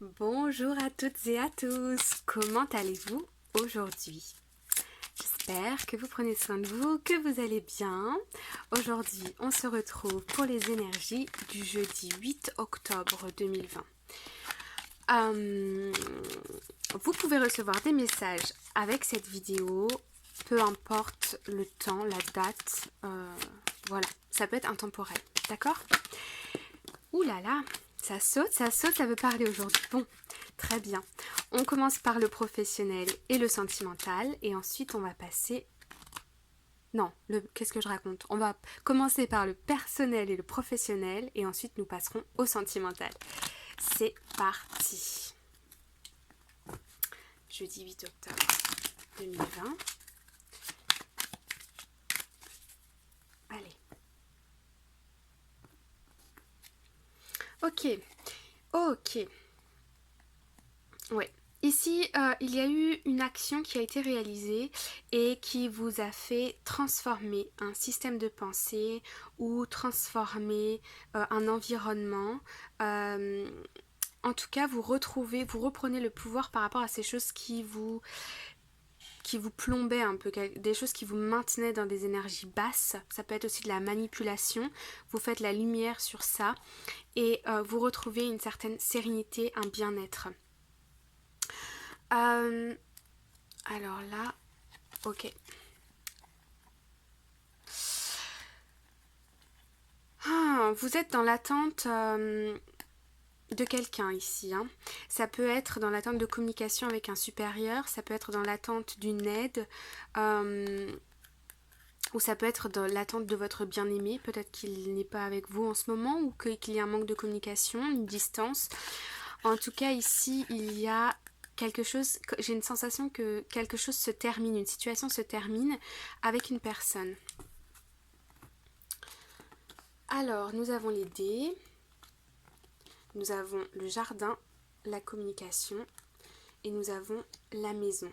Bonjour à toutes et à tous, comment allez-vous aujourd'hui? J'espère que vous prenez soin de vous, que vous allez bien. Aujourd'hui, on se retrouve pour les énergies du jeudi 8 octobre 2020. Vous pouvez recevoir des messages avec cette vidéo, peu importe le temps, la date, voilà, ça peut être intemporel, d'accord? Ouh là là, ça saute, ça veut parler aujourd'hui. Bon, très bien. On commence par le professionnel et le sentimental et ensuite on va passer... Non, qu'est-ce que je raconte? On va commencer par le personnel et le professionnel et ensuite nous passerons au sentimental. C'est parti. Jeudi 8 octobre 2020. Allez. Ok. Ouais. Ici, il y a eu une action qui a été réalisée et qui vous a fait transformer un système de pensée ou transformer un environnement. En tout cas, vous reprenez le pouvoir par rapport à ces choses qui vous plombaient un peu, des choses qui vous maintenaient dans des énergies basses. Ça peut être aussi de la manipulation. Vous faites la lumière sur ça et vous retrouvez une certaine sérénité, un bien-être. Alors là, ok. Vous êtes dans l'attente de quelqu'un ici. Ça peut être dans l'attente de communication avec un supérieur, ça peut être dans l'attente d'une aide, ou ça peut être dans l'attente de votre bien-aimé. Peut-être qu'il n'est pas avec vous en ce moment ou qu'il y a un manque de communication, une distance. En tout cas, ici, il y a quelque chose, j'ai une sensation que quelque chose se termine, une situation se termine avec une personne. Alors, nous avons les dés, nous avons le jardin, la communication et nous avons la maison.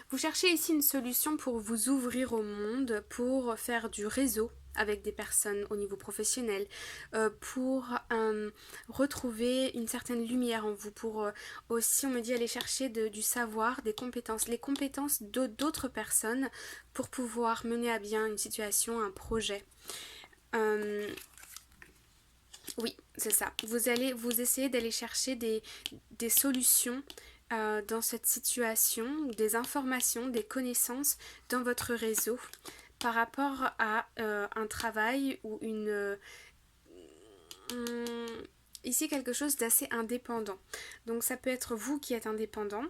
Vous cherchez ici une solution pour vous ouvrir au monde, pour faire du réseau avec des personnes au niveau professionnel, pour retrouver une certaine lumière en vous, pour aussi, on me dit, aller chercher du savoir, des compétences, les compétences d'autres personnes pour pouvoir mener à bien une situation, un projet. Oui, c'est ça. Vous essayez d'aller chercher des solutions dans cette situation, des informations, des connaissances dans votre réseau par rapport à un travail ou ici quelque chose d'assez indépendant. Donc ça peut être vous qui êtes indépendant.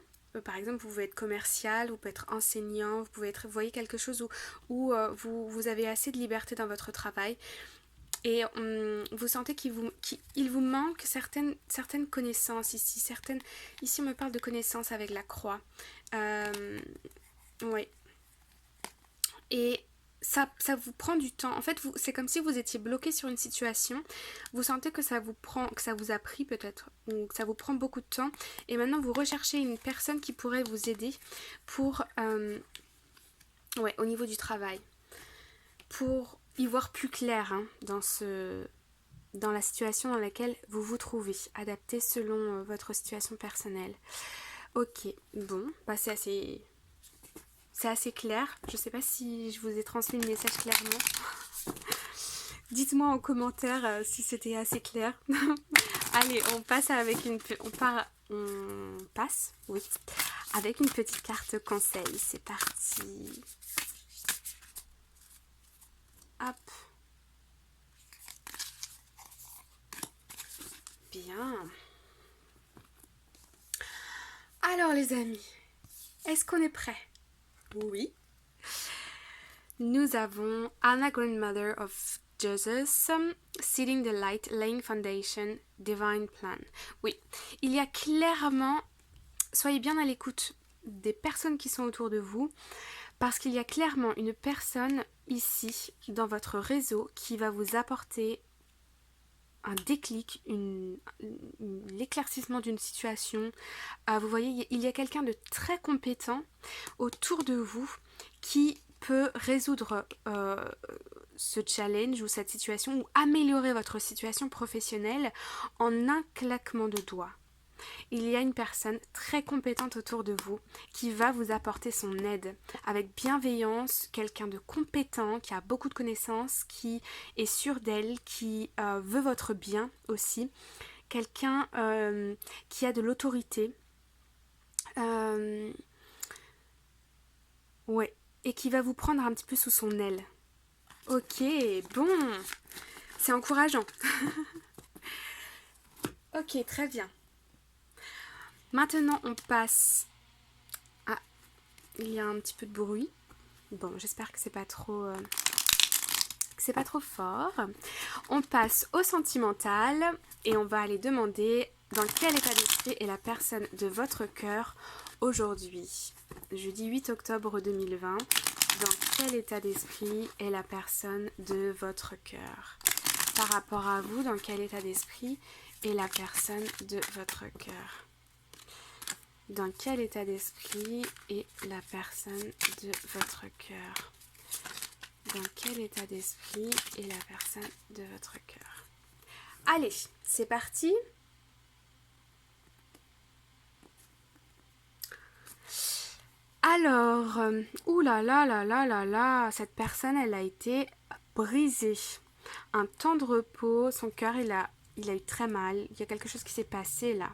Par exemple, vous pouvez être commercial, vous pouvez être enseignant, vous pouvez être, vous voyez, quelque chose où vous avez assez de liberté dans votre travail. Et vous sentez qu'il vous manque certaines connaissances ici. Ici, on me parle de connaissances avec la croix. Oui. Et ça vous prend du temps. En fait, c'est comme si vous étiez bloqué sur une situation. Vous sentez que ça vous a pris peut-être, ou que ça vous prend beaucoup de temps. Et maintenant, vous recherchez une personne qui pourrait vous aider pour, au niveau du travail. Pour y voir plus clair dans la situation dans laquelle vous vous trouvez, adapté selon votre situation personnelle. Ok, bon, bah c'est assez clair. Je sais pas si je vous ai transmis le message clairement. Dites-moi en commentaire si c'était assez clair. Allez, on passe avec oui, avec une petite carte conseil. C'est parti. Hop. Bien. Alors les amis, est-ce qu'on est prêt? Oui. Nous avons Anna, Grandmother of Jesus, Seeding the Light, Laying Foundation, Divine Plan. Oui, il y a clairement, soyez bien à l'écoute des personnes qui sont autour de vous, parce qu'il y a clairement une personne ici, dans votre réseau, qui va vous apporter un déclic, l'éclaircissement d'une situation. Vous voyez, il y a quelqu'un de très compétent autour de vous qui peut résoudre ce challenge ou cette situation ou améliorer votre situation professionnelle en un claquement de doigts. Il y a une personne très compétente autour de vous qui va vous apporter son aide avec bienveillance, quelqu'un de compétent, qui a beaucoup de connaissances, qui est sûr d'elle, qui veut votre bien aussi, quelqu'un qui a de l'autorité, ouais, et qui va vous prendre un petit peu sous son aile. Ok, bon, c'est encourageant. Ok, très bien. Maintenant, on passe... Ah, il y a un petit peu de bruit. Bon, j'espère que c'est pas trop fort. On passe au sentimental et on va aller demander dans quel état d'esprit est la personne de votre cœur aujourd'hui. Jeudi 8 octobre 2020. Dans quel état d'esprit est la personne de votre cœur? Par rapport à vous, dans quel état d'esprit est la personne de votre cœur? Dans quel état d'esprit est la personne de votre cœur? Dans quel état d'esprit est la personne de votre cœur? Allez, c'est parti. Alors, ouh là là là là là là, cette personne, elle a été brisée. Un temps de repos, son cœur, il a eu très mal. Il y a quelque chose qui s'est passé là.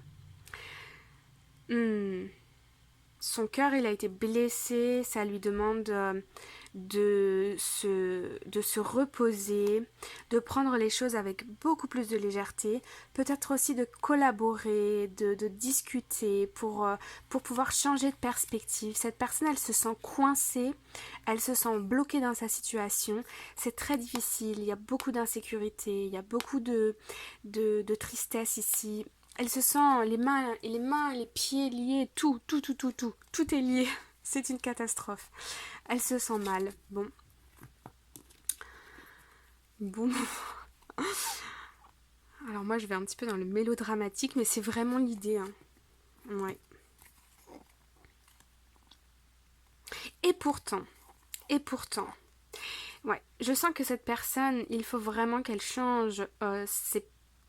Son cœur, il a été blessé, ça lui demande de se reposer, de prendre les choses avec beaucoup plus de légèreté, peut-être aussi de collaborer, de discuter pour pouvoir changer de perspective. Cette personne, elle se sent coincée, elle se sent bloquée dans sa situation, c'est très difficile, il y a beaucoup d'insécurité, il y a beaucoup de tristesse ici. Elle se sent les mains, les pieds liés, tout est lié. C'est une catastrophe. Elle se sent mal. Bon. Alors moi, je vais un petit peu dans le mélodramatique, mais c'est vraiment l'idée. Hein. Ouais. Et pourtant, ouais, je sens que cette personne, il faut vraiment qu'elle change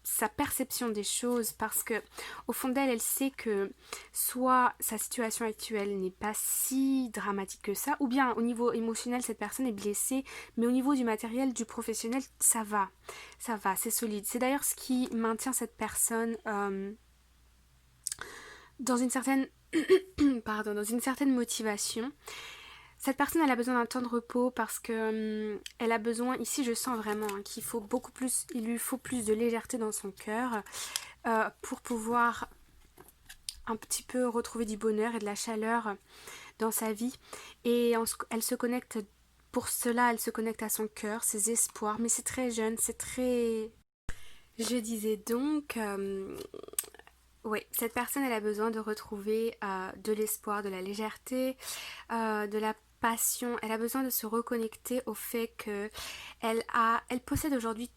sa perception des choses parce que au fond d'elle, elle sait que soit sa situation actuelle n'est pas si dramatique que ça, ou bien au niveau émotionnel, cette personne est blessée, mais au niveau du matériel, du professionnel, ça va, c'est solide. C'est d'ailleurs ce qui maintient cette personne dans une certaine dans une certaine motivation. Cette personne, elle a besoin d'un temps de repos parce que elle a besoin, ici je sens vraiment qu'il faut beaucoup plus, il lui faut plus de légèreté dans son cœur pour pouvoir un petit peu retrouver du bonheur et de la chaleur dans sa vie. Et elle se connecte, pour cela elle se connecte à son cœur, ses espoirs, mais c'est très jeune, c'est très... Je disais donc... oui, cette personne, elle a besoin de retrouver de l'espoir, de la légèreté, de la passion. Elle a besoin de se reconnecter au fait que elle possède aujourd'hui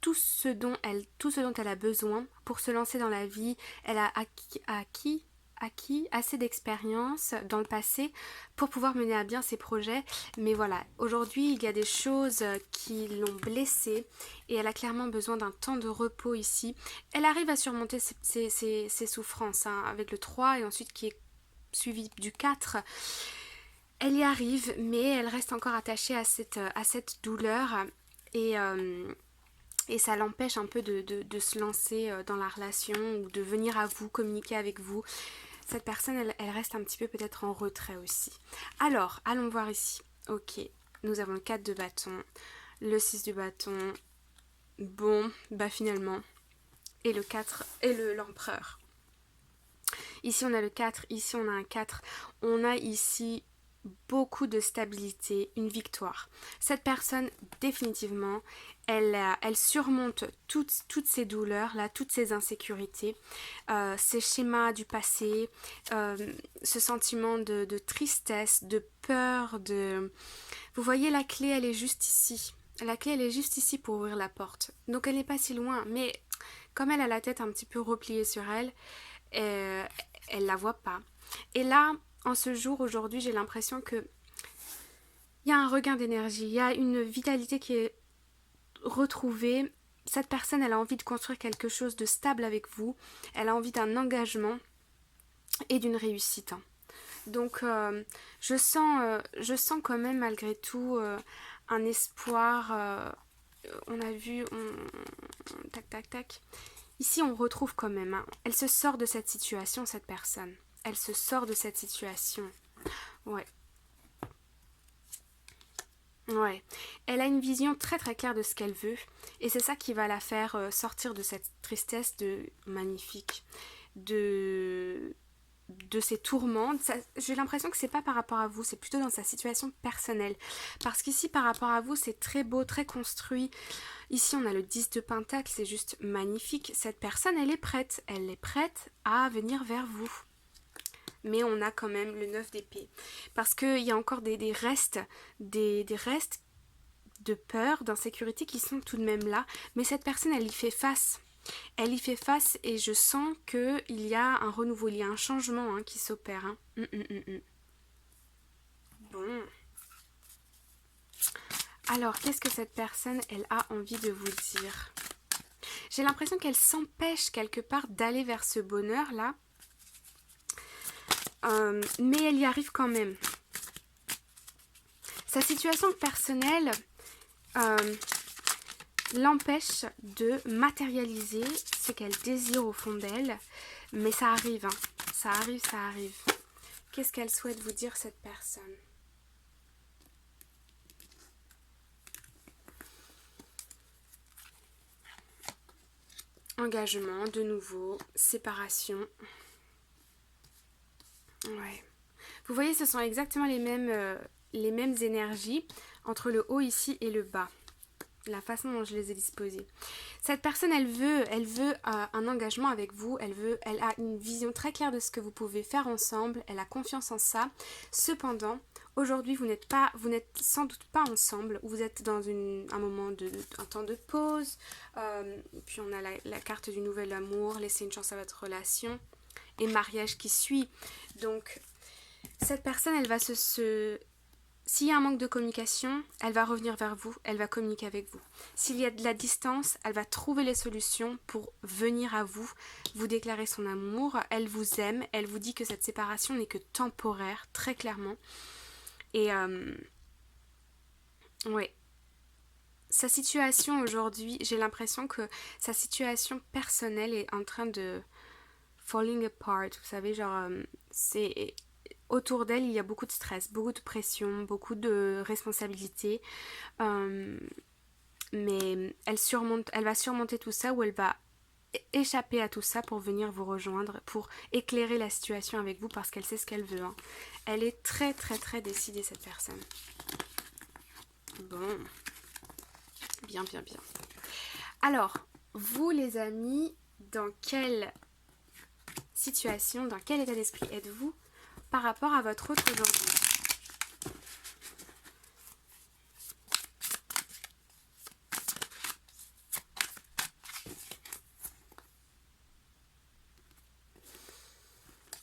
tout ce dont elle a besoin pour se lancer dans la vie. Elle a acquis assez d'expérience dans le passé pour pouvoir mener à bien ses projets, mais voilà, aujourd'hui il y a des choses qui l'ont blessée et elle a clairement besoin d'un temps de repos ici. Elle arrive à surmonter ses souffrances hein, avec le 3 et ensuite qui est suivi du 4. Elle y arrive, mais elle reste encore attachée à cette douleur et ça l'empêche un peu de se lancer dans la relation ou de venir à vous, communiquer avec vous. Cette personne, elle reste un petit peu peut-être en retrait aussi. Alors, allons voir ici. Ok, nous avons le 4 de bâton, le 6 du bâton. Bon, bah finalement. Et le 4 et l'empereur. Ici, on a le 4, ici, on a un 4. On a ici beaucoup de stabilité, une victoire. Cette personne, définitivement, elle surmonte toutes ces douleurs, là, toutes ces insécurités, ces schémas du passé, ce sentiment de tristesse, de peur, Vous voyez, la clé, elle est juste ici. La clé, elle est juste ici pour ouvrir la porte. Donc, elle n'est pas si loin, mais comme elle a la tête un petit peu repliée sur elle, elle la voit pas. Et là, en ce jour, aujourd'hui, j'ai l'impression que il y a un regain d'énergie, il y a une vitalité qui est retrouvée. Cette personne, elle a envie de construire quelque chose de stable avec vous, elle a envie d'un engagement et d'une réussite. Donc je sens quand même malgré tout un espoir. On a vu, tac tac tac. Ici on retrouve quand même, hein. Elle se sort de cette situation, cette personne. Elle se sort de cette situation. Ouais. Ouais. Elle a une vision très très claire de ce qu'elle veut. Et c'est ça qui va la faire sortir de cette tristesse de magnifique. De ses tourments. J'ai l'impression que c'est pas par rapport à vous, c'est plutôt dans sa situation personnelle. Parce qu'ici, par rapport à vous, c'est très beau, très construit. Ici, on a le 10 de Pentacle, c'est juste magnifique. Cette personne, elle est prête. Elle est prête à venir vers vous. Mais on a quand même le 9 d'épée. Parce qu'il y a encore des restes, des restes de peur, d'insécurité qui sont tout de même là. Mais cette personne, elle y fait face. Elle y fait face et je sens qu'il y a un renouveau, il y a un changement hein, qui s'opère. Hein. Bon. Alors, qu'est-ce que cette personne, elle a envie de vous dire? J'ai l'impression qu'elle s'empêche quelque part d'aller vers ce bonheur-là. Mais elle y arrive quand même. Sa situation personnelle l'empêche de matérialiser ce qu'elle désire au fond d'elle. Mais ça arrive, hein. Ça arrive, ça arrive. Qu'est-ce qu'elle souhaite vous dire, cette personne? Engagement, de nouveau, séparation. Ouais. Vous voyez, ce sont exactement les mêmes énergies entre le haut ici et le bas. La façon dont je les ai disposées. Cette personne, elle veut un engagement avec vous, elle a une vision très claire de ce que vous pouvez faire ensemble, elle a confiance en ça. Cependant, aujourd'hui, vous n'êtes sans doute pas ensemble, vous êtes dans un moment un temps de pause, puis on a la carte du nouvel amour, laissez une chance à votre relation, et mariage qui suit. Donc, cette personne, elle va s'il y a un manque de communication, elle va revenir vers vous, elle va communiquer avec vous. S'il y a de la distance, elle va trouver les solutions pour venir à vous, vous déclarer son amour. Elle vous aime, elle vous dit que cette séparation n'est que temporaire, très clairement. Et ouais. Sa situation aujourd'hui, j'ai l'impression que sa situation personnelle est en train de falling apart. Vous savez, genre, c'est... Autour d'elle, il y a beaucoup de stress, beaucoup de pression, beaucoup de responsabilités. Mais elle va surmonter tout ça ou elle va échapper à tout ça pour venir vous rejoindre, pour éclairer la situation avec vous parce qu'elle sait ce qu'elle veut. Hein. Elle est très très très décidée, cette personne. Bon. Bien, bien, bien. Alors, vous les amis, dans quelle situation, dans quel état d'esprit êtes-vous par rapport à votre autre aujourd'hui?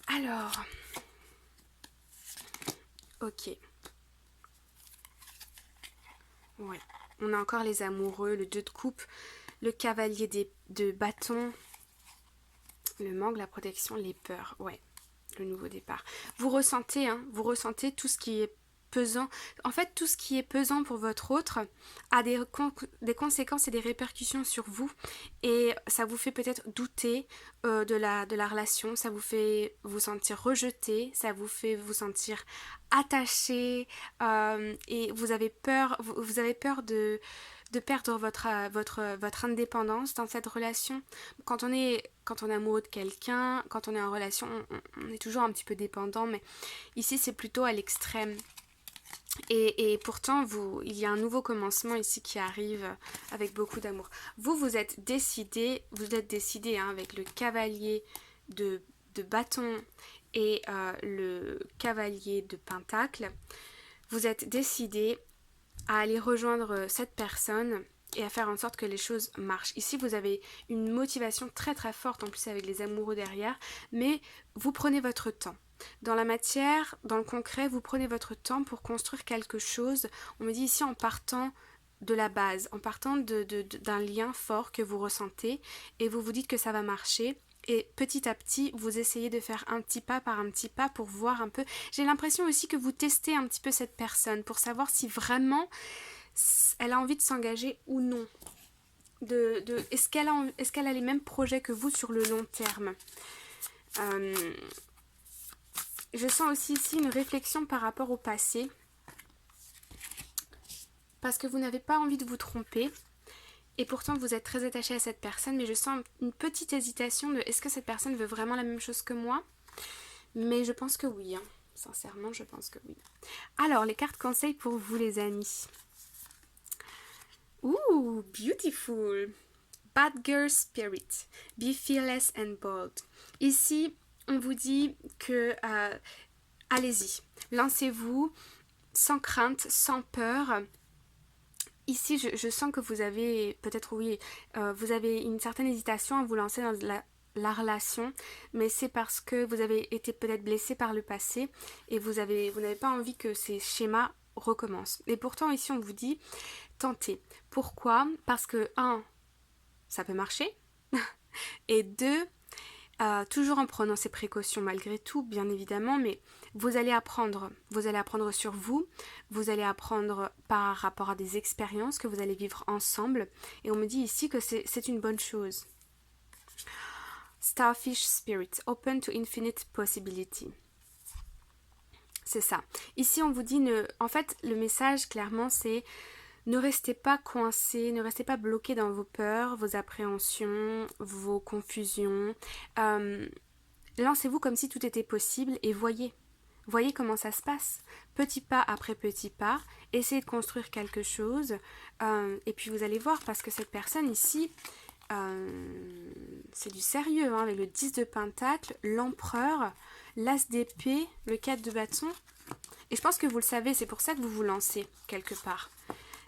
Alors, ok. Ouais, on a encore les amoureux, le 2 de coupe, le cavalier de bâton, le manque, la protection, les peurs, ouais. Le nouveau départ. Vous ressentez tout ce qui est pesant. En fait, tout ce qui est pesant pour votre autre a des conséquences et des répercussions sur vous. Et ça vous fait peut-être douter de la relation. Ça vous fait vous sentir rejeté. Ça vous fait vous sentir attaché. Et vous avez peur de perdre votre indépendance dans cette relation. Quand on est amoureux de quelqu'un, quand on est en relation, on est toujours un petit peu dépendant, mais ici c'est plutôt à l'extrême. Et pourtant, il y a un nouveau commencement ici qui arrive avec beaucoup d'amour. Vous êtes décidé hein, avec le cavalier de bâton et le cavalier de pentacle. Vous êtes décidé à aller rejoindre cette personne et à faire en sorte que les choses marchent. Ici, vous avez une motivation très très forte, en plus avec les amoureux derrière, mais vous prenez votre temps. Dans la matière, dans le concret, vous prenez votre temps pour construire quelque chose. On me dit ici en partant de la base, en partant d'un lien fort que vous ressentez et vous vous dites que ça va marcher. Et petit à petit, vous essayez de faire un petit pas par un petit pas pour voir un peu. J'ai l'impression aussi que vous testez un petit peu cette personne pour savoir si vraiment elle a envie de s'engager ou non. Est-ce qu'elle a les mêmes projets que vous sur le long terme. Je sens aussi ici une réflexion par rapport au passé. Parce que vous n'avez pas envie de vous tromper. Et pourtant vous êtes très attaché à cette personne. Mais je sens une petite hésitation de est-ce que cette personne veut vraiment la même chose que moi? Mais je pense que oui. Sincèrement, je pense que oui. Alors, les cartes conseils pour vous les amis. Ooh, beautiful. Bad girl spirit. Be fearless and bold. Ici, on vous dit que allez-y, lancez-vous sans crainte, sans peur. Ici, je sens que vous avez, peut-être oui, vous avez une certaine hésitation à vous lancer dans la relation, mais c'est parce que vous avez été peut-être blessé par le passé et vous n'avez pas envie que ces schémas recommencent. Et pourtant, ici, on vous dit, tentez. Pourquoi? Parce que, ça peut marcher, et 2, toujours en prenant ses précautions malgré tout, bien évidemment, mais vous allez apprendre sur vous, vous allez apprendre par rapport à des expériences que vous allez vivre ensemble, et on me dit ici que c'est une bonne chose. Starfish Spirit, open to infinite possibility. C'est ça. Ici, on vous dit, en fait, le message, clairement, c'est ne restez pas coincé, ne restez pas bloqué dans vos peurs, vos appréhensions, vos confusions. Lancez-vous comme si tout était possible et voyez comment ça se passe. Petit pas après petit pas, essayez de construire quelque chose et puis vous allez voir parce que cette personne ici, c'est du sérieux, avec le 10 de pentacle, l'empereur, l'as d'épée, le 4 de bâton. Et je pense que vous le savez, c'est pour ça que vous vous lancez quelque part.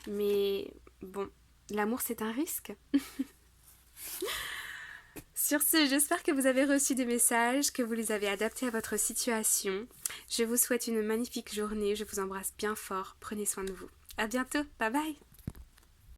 Mais bon, l'amour c'est un risque. Sur ce, j'espère que vous avez reçu des messages, que vous les avez adaptés à votre situation. Je vous souhaite une magnifique journée, je vous embrasse bien fort, prenez soin de vous. À bientôt, bye bye.